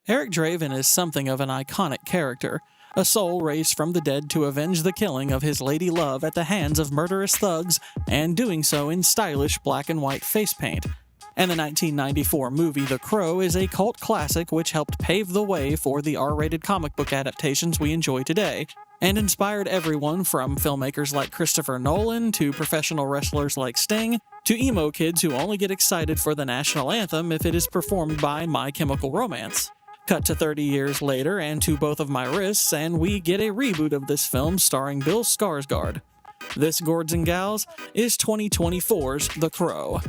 Eric Draven is something of an iconic character, a soul raised from the dead to avenge the killing of his lady love at the hands of murderous thugs, and doing so in stylish black and white face paint. And the 1994 movie The Crow is a cult classic which helped pave the way for the R-rated comic book adaptations we enjoy today, and inspired everyone from filmmakers like Christopher Nolan to professional wrestlers like Sting to emo kids who only get excited for the national anthem if it is performed by My Chemical Romance. Cut to 30 years later and to both of my wrists, and we get a reboot of this film starring Bill Skarsgård. This, Gourds and Gals, is 2024's The Crow.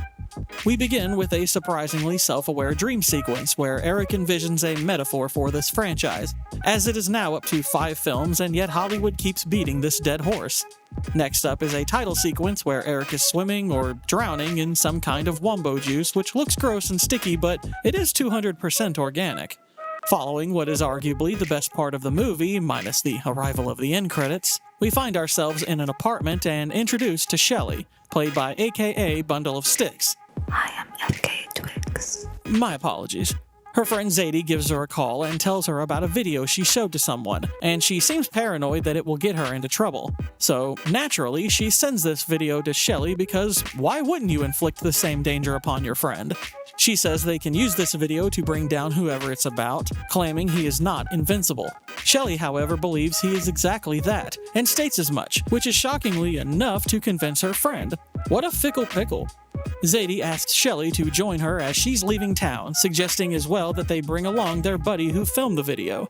We begin with a surprisingly self-aware dream sequence where Eric envisions a metaphor for this franchise, as it is now up to 5 films and yet Hollywood keeps beating this dead horse. Next up is a title sequence where Eric is swimming or drowning in some kind of wombo juice which looks gross and sticky, but it is 200% organic. Following what is arguably the best part of the movie, minus the arrival of the end credits, we find ourselves in an apartment and introduced to Shelley, played by AKA Bundle of Sticks. I am FK Twix. My apologies. Her friend Zadie gives her a call and tells her about a video she showed to someone, and she seems paranoid that it will get her into trouble. So, naturally, she sends this video to Shelley because why wouldn't you inflict the same danger upon your friend? She says they can use this video to bring down whoever it's about, claiming he is not invincible. Shelley, however, believes he is exactly that, and states as much, which is shockingly enough to convince her friend. What a fickle pickle. Zadie asks Shelley to join her as she's leaving town, suggesting as well that they bring along their buddy who filmed the video.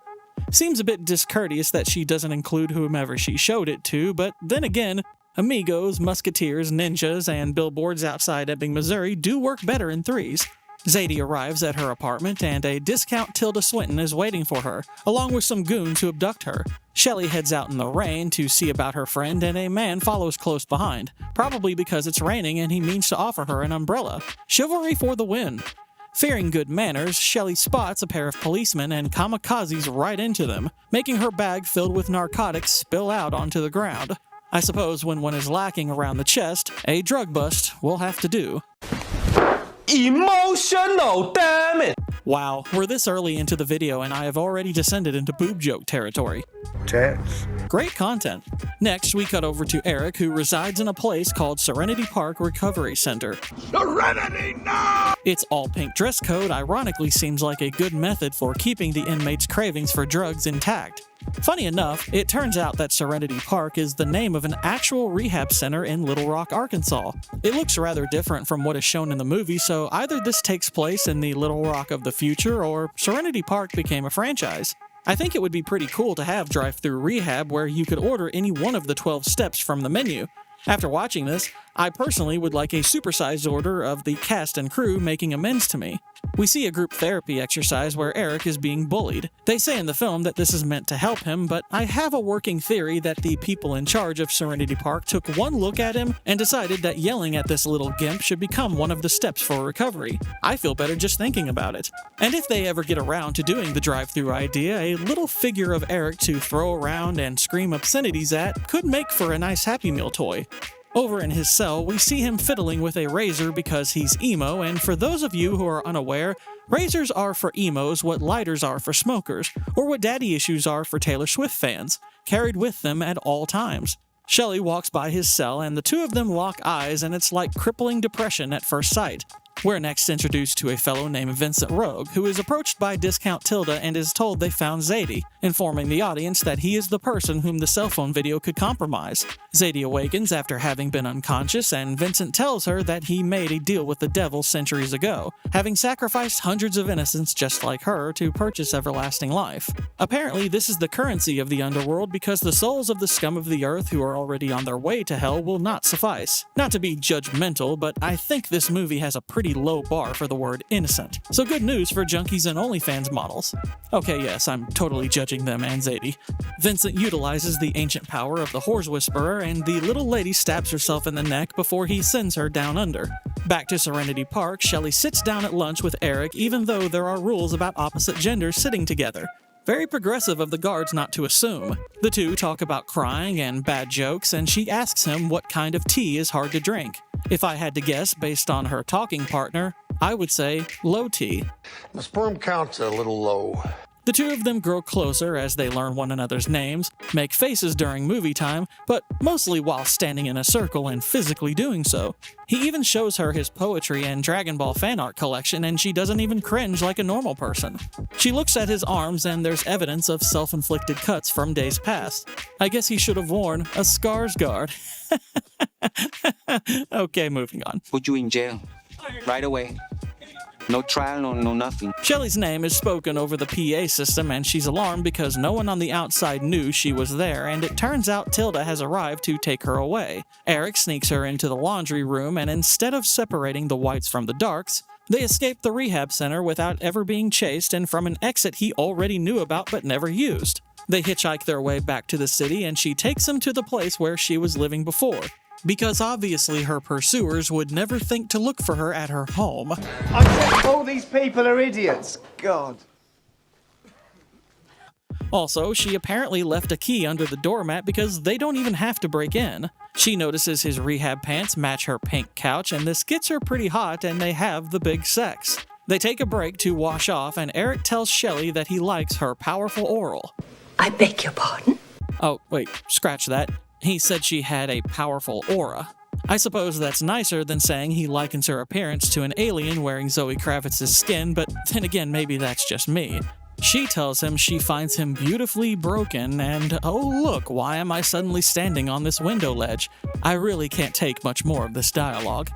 Seems a bit discourteous that she doesn't include whomever she showed it to, but then again, amigos, musketeers, ninjas, and billboards outside Ebbing, Missouri do work better in threes. Zadie arrives at her apartment and a discount Tilda Swinton is waiting for her, along with some goons who abduct her. Shelley heads out in the rain to see about her friend and a man follows close behind, probably because it's raining and he means to offer her an umbrella. Chivalry for the win. Fearing good manners, Shelley spots a pair of policemen and kamikazes right into them, making her bag filled with narcotics spill out onto the ground. I suppose when one is lacking around the chest, a drug bust will have to do. Emotional, damn it! Wow, we're this early into the video and I have already descended into boob joke territory. Tats. Great content. Next, we cut over to Eric, who resides in a place called Serenity Park Recovery Center. Serenity, no! Its all-pink dress code ironically seems like a good method for keeping the inmates' cravings for drugs intact. Funny enough, it turns out that Serenity Park is the name of an actual rehab center in Little Rock, Arkansas. It looks rather different from what is shown in the movie, so either this takes place in the Little Rock of the future or Serenity Park became a franchise. I think it would be pretty cool to have drive-through rehab where you could order any one of the 12 steps from the menu. After watching this, I personally would like a supersized order of the cast and crew making amends to me. We see a group therapy exercise where Eric is being bullied. They say in the film that this is meant to help him, but I have a working theory that the people in charge of Serenity Park took one look at him and decided that yelling at this little gimp should become one of the steps for recovery. I feel better just thinking about it. And if they ever get around to doing the drive-through idea, a little figure of Eric to throw around and scream obscenities at could make for a nice Happy Meal toy. Over in his cell, we see him fiddling with a razor because he's emo, and for those of you who are unaware, razors are for emos what lighters are for smokers, or what daddy issues are for Taylor Swift fans, carried with them at all times. Shelley walks by his cell and the two of them lock eyes, and it's like crippling depression at first sight. We're next introduced to a fellow named Vincent Rogue, who is approached by Discount Tilda and is told they found Zadie, informing the audience that he is the person whom the cell phone video could compromise. Zadie awakens after having been unconscious, and Vincent tells her that he made a deal with the devil centuries ago, having sacrificed hundreds of innocents just like her to purchase everlasting life. Apparently, this is the currency of the underworld because the souls of the scum of the earth who are already on their way to hell will not suffice. Not to be judgmental, but I think this movie has a pretty low bar for the word innocent. So good news for junkies and OnlyFans models. Okay, yes, I'm totally judging them and Zadie. Vincent utilizes the ancient power of the Whores Whisperer, and the little lady stabs herself in the neck before he sends her down under. Back to Serenity Park, Shelley sits down at lunch with Eric even though there are rules about opposite genders sitting together. Very progressive of the guards not to assume. The two talk about crying and bad jokes, and she asks him what kind of tea is hard to drink. If I had to guess based on her talking partner, I would say low T. The sperm count's a little low. The two of them grow closer as they learn one another's names, make faces during movie time, but mostly while standing in a circle and physically doing so. He even shows her his poetry and Dragon Ball fan art collection, and she doesn't even cringe like a normal person. She looks at his arms and there's evidence of self-inflicted cuts from days past. I guess he should have worn a Skarsgård. Okay, moving on. Put you in jail. Right away. No trial, no nothing. Shelley's name is spoken over the PA system, and she's alarmed because no one on the outside knew she was there, and it turns out Tilda has arrived to take her away. Eric sneaks her into the laundry room, and instead of separating the whites from the darks, they escape the rehab center without ever being chased and from an exit he already knew about but never used. They hitchhike their way back to the city, and she takes him to the place where she was living before, because obviously her pursuers would never think to look for her at her home. I think all these people are idiots. God. Also, she apparently left a key under the doormat because they don't even have to break in. She notices his rehab pants match her pink couch, and this gets her pretty hot, and they have the big sex. They take a break to wash off, and Eric tells Shelley that he likes her powerful oral. I beg your pardon? Oh, wait, scratch that. He said she had a powerful aura. I suppose that's nicer than saying he likens her appearance to an alien wearing Zoe Kravitz's skin, but then again, maybe that's just me. She tells him she finds him beautifully broken, and oh look, why am I suddenly standing on this window ledge? I really can't take much more of this dialogue.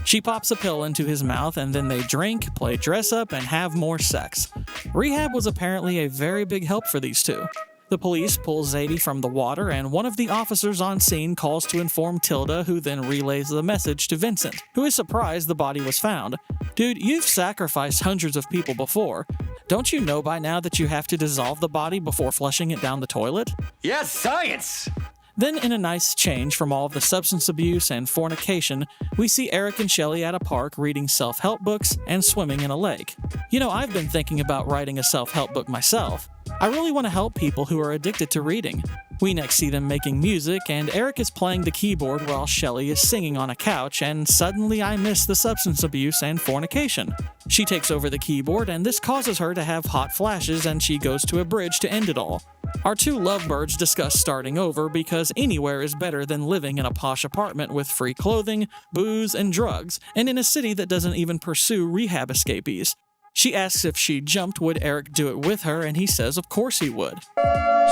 She pops a pill into his mouth, and then they drink, play dress up, and have more sex. Rehab was apparently a very big help for these two. The police pull Zadie from the water, and one of the officers on scene calls to inform Tilda, who then relays the message to Vincent, who is surprised the body was found. Dude, you've sacrificed hundreds of people before. Don't you know by now that you have to dissolve the body before flushing it down the toilet? Yes, science! Then, in a nice change from all of the substance abuse and fornication, we see Eric and Shelley at a park reading self-help books and swimming in a lake. You know, I've been thinking about writing a self-help book myself. I really want to help people who are addicted to reading. We next see them making music, and Eric is playing the keyboard while Shelley is singing on a couch, and suddenly I miss the substance abuse and fornication. She takes over the keyboard, and this causes her to have hot flashes, and she goes to a bridge to end it all. Our two lovebirds discuss starting over because anywhere is better than living in a posh apartment with free clothing, booze, and drugs, and in a city that doesn't even pursue rehab escapees. She asks if she jumped, would Eric do it with her, and he says of course he would.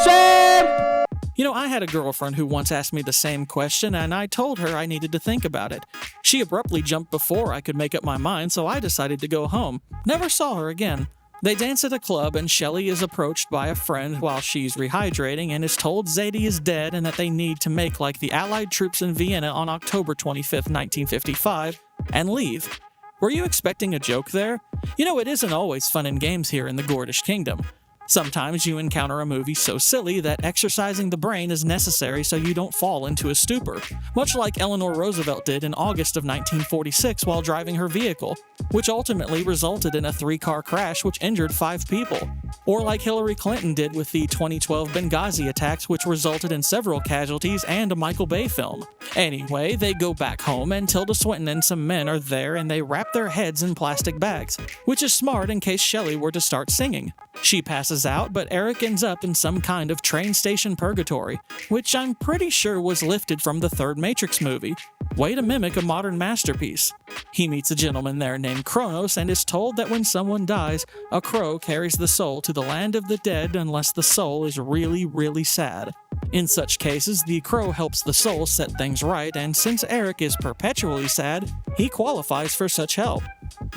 Sam! You know, I had a girlfriend who once asked me the same question, and I told her I needed to think about it. She abruptly jumped before I could make up my mind, so I decided to go home. Never saw her again. They dance at a club, and Shelley is approached by a friend while she's rehydrating and is told Zadie is dead and that they need to make like the Allied troops in Vienna on October 25th, 1955, and leave. Were you expecting a joke there? You know, it isn't always fun and games here in the Gourdish Kingdom. Sometimes you encounter a movie so silly that exercising the brain is necessary so you don't fall into a stupor, much like Eleanor Roosevelt did in August of 1946 while driving her vehicle, which ultimately resulted in a 3-car crash which injured 5 people. Or like Hillary Clinton did with the 2012 Benghazi attacks, which resulted in several casualties and a Michael Bay film. Anyway, they go back home, and Tilda Swinton and some men are there, and they wrap their heads in plastic bags, which is smart in case Shelley were to start singing. She passes out, but Eric ends up in some kind of train station purgatory, which I'm pretty sure was lifted from the third Matrix movie. Way to mimic a modern masterpiece. He meets a gentleman there named Kronos and is told that when someone dies, a crow carries the soul to the land of the dead unless the soul is really, really sad. In such cases, the crow helps the soul set things right, and since Eric is perpetually sad, he qualifies for such help.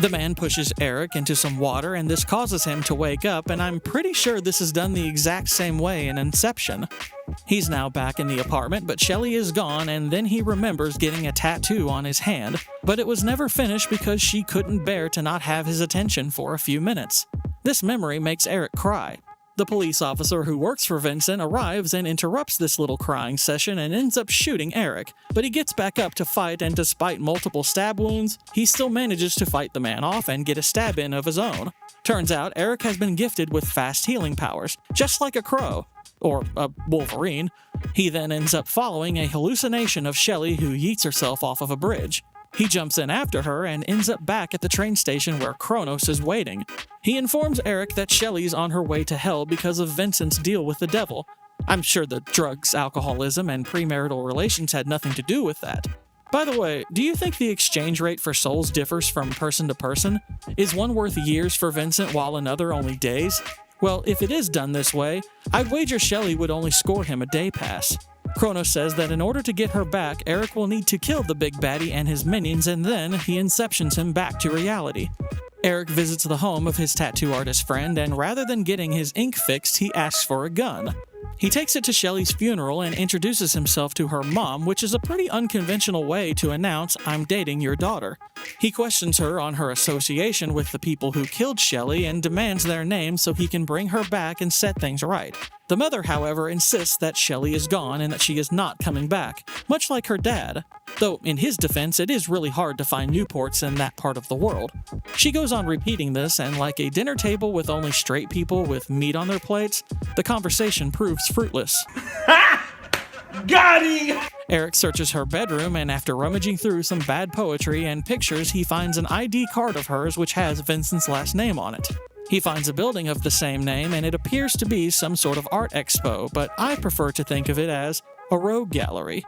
The man pushes Eric into some water, and this causes him to wake up, and I'm pretty sure this is done the exact same way in Inception. He's now back in the apartment, but Shelley is gone, and then he remembers getting a tattoo on his hand, but it was never finished because she couldn't bear to not have his attention for a few minutes. This memory makes Eric cry. The police officer who works for Vincent arrives and interrupts this little crying session and ends up shooting Eric, but he gets back up to fight, and despite multiple stab wounds, he still manages to fight the man off and get a stab in of his own. Turns out Eric has been gifted with fast healing powers, just like a crow. Or a Wolverine. He then ends up following a hallucination of Shelley who yeets herself off of a bridge. He jumps in after her and ends up back at the train station where Kronos is waiting. He informs Eric that Shelly's on her way to hell because of Vincent's deal with the devil. I'm sure the drugs, alcoholism, and premarital relations had nothing to do with that. By the way, do you think the exchange rate for souls differs from person to person? Is one worth years for Vincent while another only days? Well, if it is done this way, I'd wager Shelly would only score him a day pass. Kronos says that in order to get her back, Eric will need to kill the big baddie and his minions, and then he inceptions him back to reality. Eric visits the home of his tattoo artist friend, and rather than getting his ink fixed, he asks for a gun. He takes it to Shelly's funeral and introduces himself to her mom, which is a pretty unconventional way to announce, "I'm dating your daughter." He questions her on her association with the people who killed Shelly and demands their names so he can bring her back and set things right. The mother, however, insists that Shelly is gone and that she is not coming back, much like her dad. Though, in his defense, it is really hard to find Newports in that part of the world. She goes on repeating this, and like a dinner table with only straight people with meat on their plates, the conversation proves fruitless. Got him! Eric searches her bedroom, and after rummaging through some bad poetry and pictures, he finds an ID card of hers which has Vincent's last name on it. He finds a building of the same name, and it appears to be some sort of art expo, but I prefer to think of it as a rogue gallery.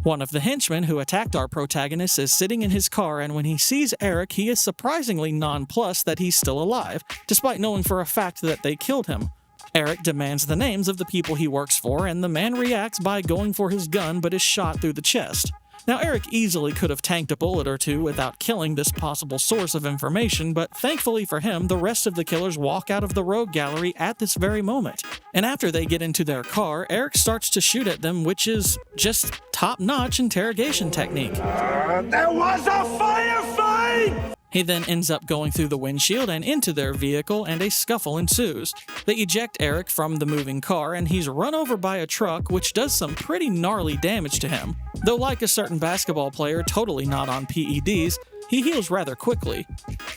One of the henchmen who attacked our protagonist is sitting in his car, and when he sees Eric, he is surprisingly nonplussed that he's still alive, despite knowing for a fact that they killed him. Eric demands the names of the people he works for, and the man reacts by going for his gun but is shot through the chest. Now, Eric easily could have tanked a bullet or two without killing this possible source of information, but thankfully for him, the rest of the killers walk out of the rogue gallery at this very moment. And after they get into their car, Eric starts to shoot at them, which is just top-notch interrogation technique. There was a firefight! He then ends up going through the windshield and into their vehicle, and a scuffle ensues. They eject Eric from the moving car, and he's run over by a truck, which does some pretty gnarly damage to him. Though like a certain basketball player totally not on PEDs, he heals rather quickly.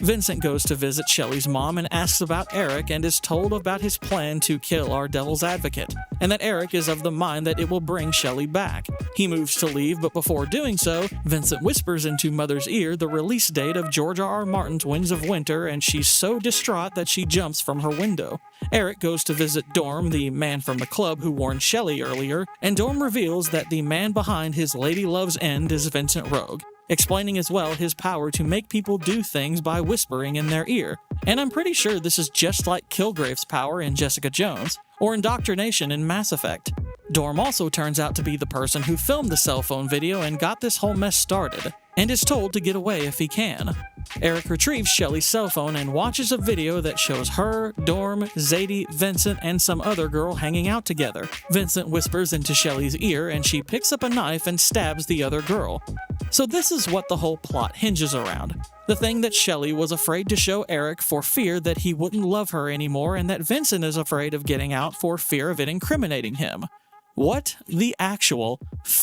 Vincent goes to visit Shelly's mom and asks about Eric and is told about his plan to kill our devil's advocate, and that Eric is of the mind that it will bring Shelly back. He moves to leave, but before doing so, Vincent whispers into Mother's ear the release date of George R.R. Martin's Winds of Winter, and she's so distraught that she jumps from her window. Eric goes to visit Dorm, the man from the club who warned Shelly earlier, and Dorm reveals that the man behind his Lady Love's End is Vincent Rogue, explaining as well his power to make people do things by whispering in their ear. And I'm pretty sure this is just like Kilgrave's power in Jessica Jones, or indoctrination in Mass Effect. Dorm also turns out to be the person who filmed the cell phone video and got this whole mess started, and is told to get away if he can. Eric retrieves Shelly's cell phone and watches a video that shows her, Dorm, Zadie, Vincent, and some other girl hanging out together. Vincent whispers into Shelly's ear, and she picks up a knife and stabs the other girl. So this is what the whole plot hinges around. The thing that Shelly was afraid to show Eric for fear that he wouldn't love her anymore, and that Vincent is afraid of getting out for fear of it incriminating him. What the actual f***?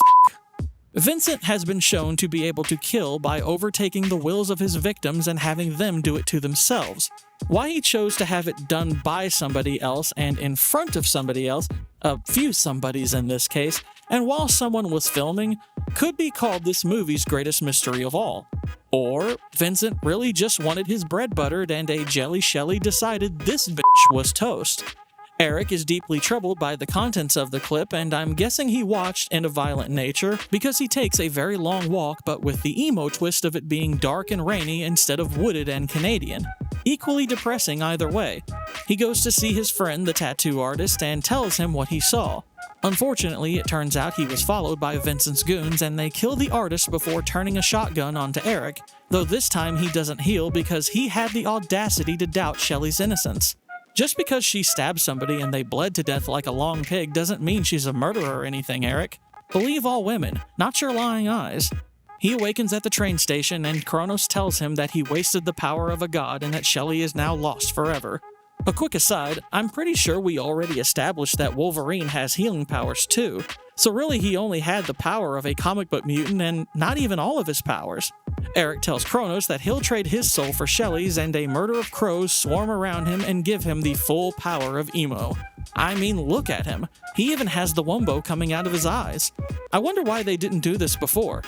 Vincent has been shown to be able to kill by overtaking the wills of his victims and having them do it to themselves. Why he chose to have it done by somebody else and in front of somebody else, a few somebodies in this case, and while someone was filming, could be called this movie's greatest mystery of all. Or Vincent really just wanted his bread buttered and a Jelly Shelly decided this bitch was toast. Eric is deeply troubled by the contents of the clip, and I'm guessing he watched In a Violent Nature because he takes a very long walk but with the emo twist of it being dark and rainy instead of wooded and Canadian. Equally depressing either way. He goes to see his friend the tattoo artist and tells him what he saw. Unfortunately, it turns out he was followed by Vincent's goons and they kill the artist before turning a shotgun onto Eric, though this time he doesn't heal because he had the audacity to doubt Shelly's innocence. Just because she stabbed somebody and they bled to death like a long pig doesn't mean she's a murderer or anything, Eric. Believe all women, not your lying eyes. He awakens at the train station and Kronos tells him that he wasted the power of a god and that Shelly is now lost forever. A quick aside, I'm pretty sure we already established that Wolverine has healing powers too, so really he only had the power of a comic book mutant and not even all of his powers. Eric tells Kronos that he'll trade his soul for Shelly's and a murder of crows swarm around him and give him the full power of emo. I mean, look at him. He even has the wombo coming out of his eyes. I wonder why they didn't do this before.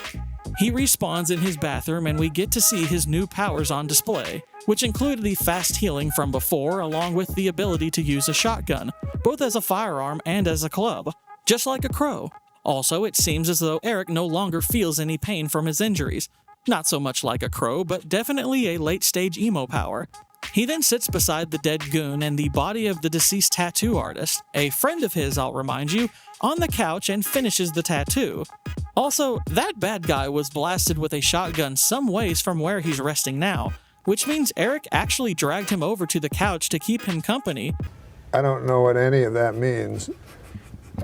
He respawns in his bathroom and we get to see his new powers on display, which include the fast healing from before along with the ability to use a shotgun, both as a firearm and as a club, just like a crow. Also, it seems as though Eric no longer feels any pain from his injuries. Not so much like a crow, but definitely a late-stage emo power. He then sits beside the dead goon and the body of the deceased tattoo artist, a friend of his, I'll remind you, on the couch and finishes the tattoo. Also, that bad guy was blasted with a shotgun some ways from where he's resting now, which means Eric actually dragged him over to the couch to keep him company. I don't know what any of that means,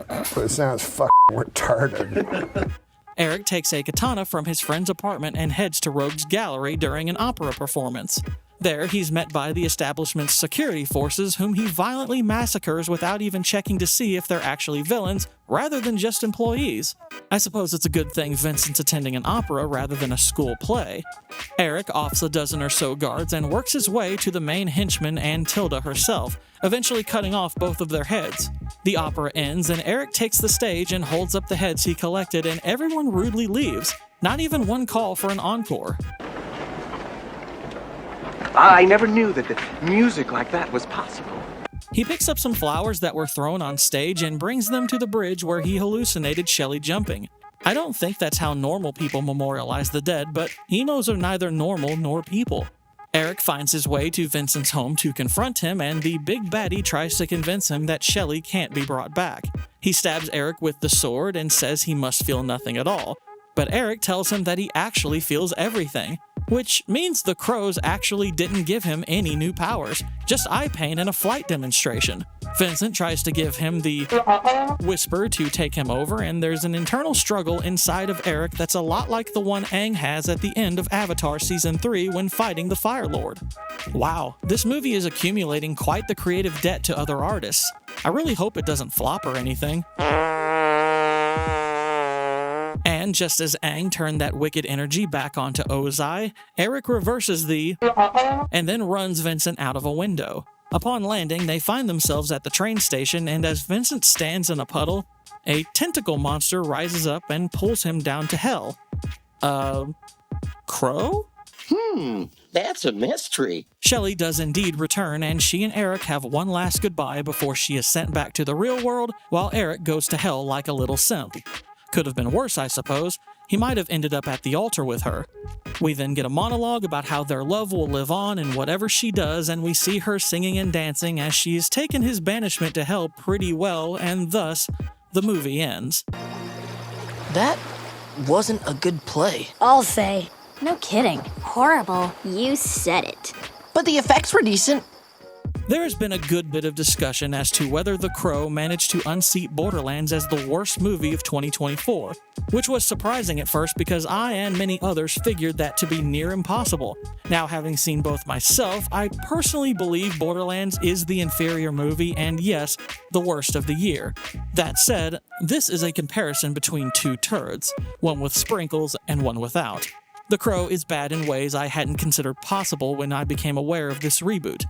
but it sounds fucking retarded. Eric takes a katana from his friend's apartment and heads to Rogue's gallery during an opera performance. There, he's met by the establishment's security forces, whom he violently massacres without even checking to see if they're actually villains, rather than just employees. I suppose it's a good thing Vincent's attending an opera rather than a school play. Eric offs a dozen or so guards and works his way to the main henchman and Tilda herself, eventually cutting off both of their heads. The opera ends and Eric takes the stage and holds up the heads he collected, and everyone rudely leaves. Not even one call for an encore. I never knew that the music like that was possible. He picks up some flowers that were thrown on stage and brings them to the bridge where he hallucinated Shelley jumping. I don't think that's how normal people memorialize the dead, but he knows they're neither normal nor people. Eric finds his way to Vincent's home to confront him, and the big baddie tries to convince him that Shelley can't be brought back. He stabs Eric with the sword and says he must feel nothing at all. But Eric tells him that he actually feels everything, which means the crows actually didn't give him any new powers, just eye pain and a flight demonstration. Vincent tries to give him the whisper to take him over, and there's an internal struggle inside of Eric that's a lot like the one Aang has at the end of Avatar Season 3 when fighting the Fire Lord. Wow, this movie is accumulating quite the creative debt to other artists. I really hope it doesn't flop or anything. And just as Aang turned that wicked energy back onto Ozai, Eric reverses the and then runs Vincent out of a window. Upon landing, they find themselves at the train station, and as Vincent stands in a puddle, a tentacle monster rises up and pulls him down to hell. Crow? That's a mystery. Shelley does indeed return, and she and Eric have one last goodbye before she is sent back to the real world, while Eric goes to hell like a little simp. Could have been worse, I suppose. He might have ended up at the altar with her. We then get a monologue about how their love will live on in whatever she does, and we see her singing and dancing as she has taken his banishment to hell pretty well, and thus, the movie ends. That wasn't a good play. I'll say. No kidding. Horrible. You said it. But the effects were decent. There has been a good bit of discussion as to whether The Crow managed to unseat Borderlands as the worst movie of 2024, which was surprising at first because I and many others figured that to be near impossible. Now, having seen both myself, I personally believe Borderlands is the inferior movie and, yes, the worst of the year. That said, this is a comparison between two turds, one with sprinkles and one without. The Crow is bad in ways I hadn't considered possible when I became aware of this reboot.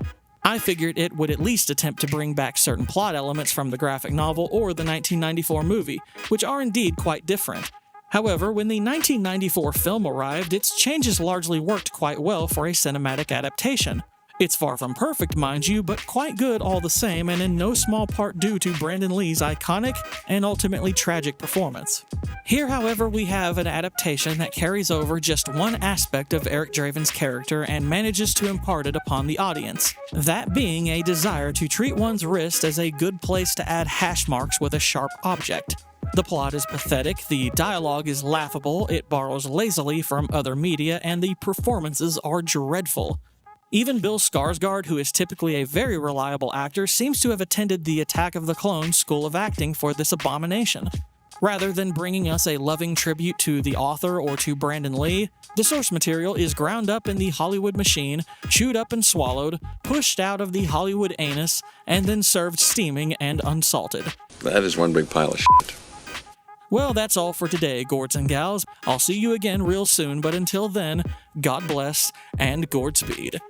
I figured it would at least attempt to bring back certain plot elements from the graphic novel or the 1994 movie, which are indeed quite different. However, when the 1994 film arrived, its changes largely worked quite well for a cinematic adaptation. It's far from perfect, mind you, but quite good all the same, and in no small part due to Brandon Lee's iconic and ultimately tragic performance. Here, however, we have an adaptation that carries over just one aspect of Eric Draven's character and manages to impart it upon the audience, that being a desire to treat one's wrist as a good place to add hash marks with a sharp object. The plot is pathetic, the dialogue is laughable, it borrows lazily from other media, and the performances are dreadful. Even Bill Skarsgård, who is typically a very reliable actor, seems to have attended the Attack of the Clones School of Acting for this abomination. Rather than bringing us a loving tribute to the author or to Brandon Lee, the source material is ground up in the Hollywood machine, chewed up and swallowed, pushed out of the Hollywood anus, and then served steaming and unsalted. That is one big pile of shit. Well, that's all for today, Gourds and Gals. I'll see you again real soon, but until then, God bless and Gourdspeed.